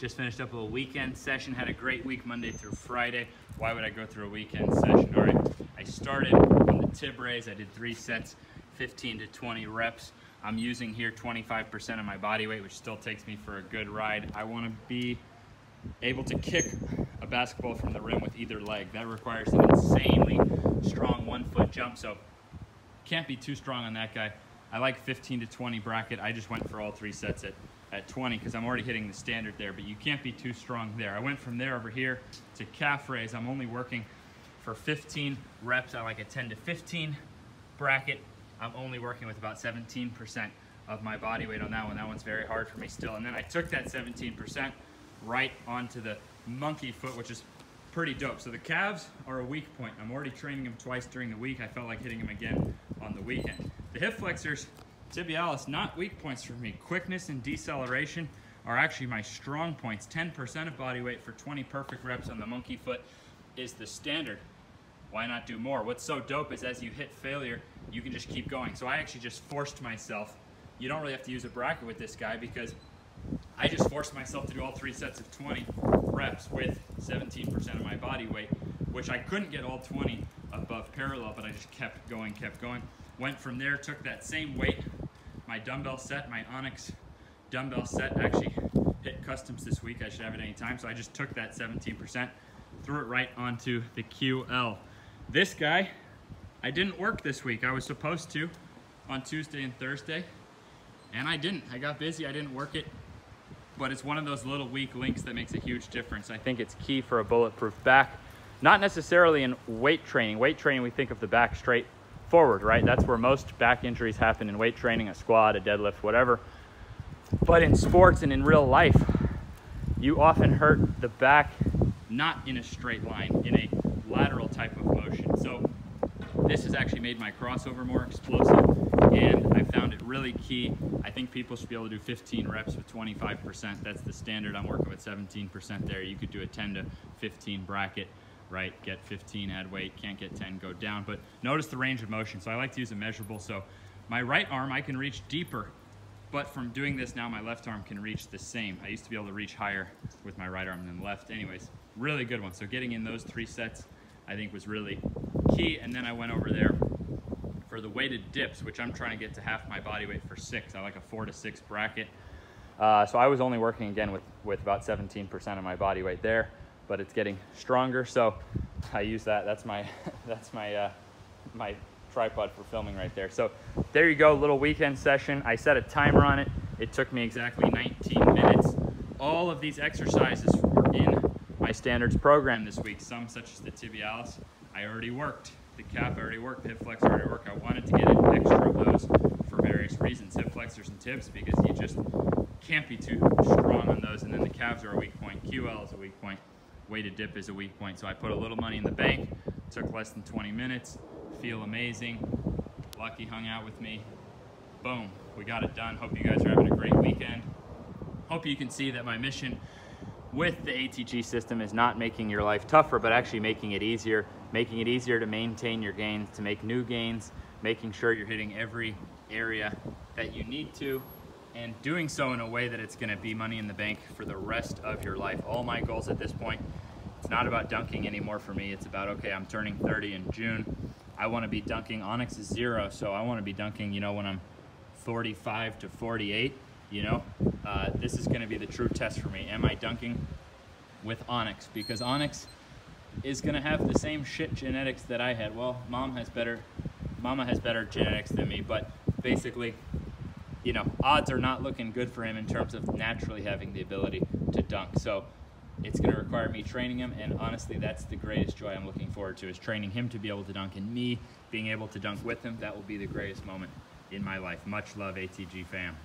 Just finished up a little weekend session, had a great week Monday through Friday. Why would I go through a weekend session? All right, I started on the Tib Raise. I did 3 sets, 15 to 20 reps. I'm using here 25% of my body weight, which still takes me for a good ride. I want to be able to kick a basketball from the rim with either leg. That requires an insanely strong 1-foot jump, so can't be too strong on that guy. I like 15 to 20 bracket. I just went for all 3 sets at 20 because I'm already hitting the standard there, but you can't be too strong there. I went from there over here to calf raise. I'm only working for 15 reps. I like a 10 to 15 bracket. I'm only working with about 17% of my body weight on that one. That one's very hard for me still. And then I took that 17% right onto the monkey foot, which is pretty dope. So the calves are a weak point. I'm already training them twice during the week. I felt like hitting them again on the weekend. The hip flexors, tibialis, not weak points for me. Quickness and deceleration are actually my strong points. 10% of body weight for 20 perfect reps on the monkey foot is the standard. Why not do more? What's so dope is as you hit failure, you can just keep going. So I actually just forced myself. You don't really have to use a bracket with this guy because I just forced myself to do all 3 sets of 20 reps with 17% of my body weight, which I couldn't get all 20 above parallel, but I just kept going. Went from there, took that same weight, my dumbbell set, my Onyx dumbbell set, actually hit customs this week. I should have it any time. So I just took that 17%, threw it right onto the QL. This guy, I didn't work this week. I was supposed to on Tuesday and Thursday, and I didn't. I got busy, I didn't work it, but it's one of those little weak links that makes a huge difference. I think it's key for a bulletproof back, not necessarily in weight training. Weight training, we think of the back straight forward, right? That's where most back injuries happen in weight training, a squat, a deadlift, whatever. But in sports and in real life, you often hurt the back not in a straight line, in a lateral type of motion. So this has actually made my crossover more explosive, and I found it really key. I think people should be able to do 15 reps with 25%. That's the standard. I'm working with 17% there. You could do a 10 to 15 bracket, right? Get 15, add weight, can't get 10, go down. But notice the range of motion. So I like to use a measurable. So my right arm, I can reach deeper, but from doing this now, my left arm can reach the same. I used to be able to reach higher with my right arm than left. Anyways, really good one. So getting in those 3 sets, I think was really key. And then I went over there for the weighted dips, which I'm trying to get to half my body weight for 6. I like a 4 to 6 bracket. So I was only working again with about 17% of my body weight there, but it's getting stronger. So I use that. That's my my tripod for filming right there. So there you go, little weekend session. I set a timer on it. It took me exactly 19 minutes. All of these exercises were in my standards program this week. Some, such as the tibialis, I already worked. The calf I already worked. Hip flexor I already worked. I wanted to get an extra of those for various reasons. Hip flexors and tibs, because you just can't be too strong on those. And then the calves are a weak point. QL is a weak point. Weighted dip is a weak point. So I put a little money in the bank. Took less than 20 minutes. Feel amazing. Lucky hung out with me. Boom. We got it done. Hope you guys are having a great weekend. Hope you can see that my mission with the ATG system is not making your life tougher, but actually making it easier to maintain your gains, to make new gains, making sure you're hitting every area that you need to, and doing so in a way that it's gonna be money in the bank for the rest of your life. All my goals at this point, it's not about dunking anymore for me. It's about, okay, I'm turning 30 in June. I wanna be dunking. Onyx is 0, so I wanna be dunking, you know, when I'm 45 to 48, you know? This is gonna be the true test for me. Am I dunking with Onyx? Because Onyx is gonna have the same shit genetics that I had. Well, Mama has better genetics than me, but basically, you know, odds are not looking good for him in terms of naturally having the ability to dunk. So it's gonna require me training him, and honestly, that's the greatest joy I'm looking forward to, is training him to be able to dunk and me being able to dunk with him. That will be the greatest moment in my life. Much love, ATG fam.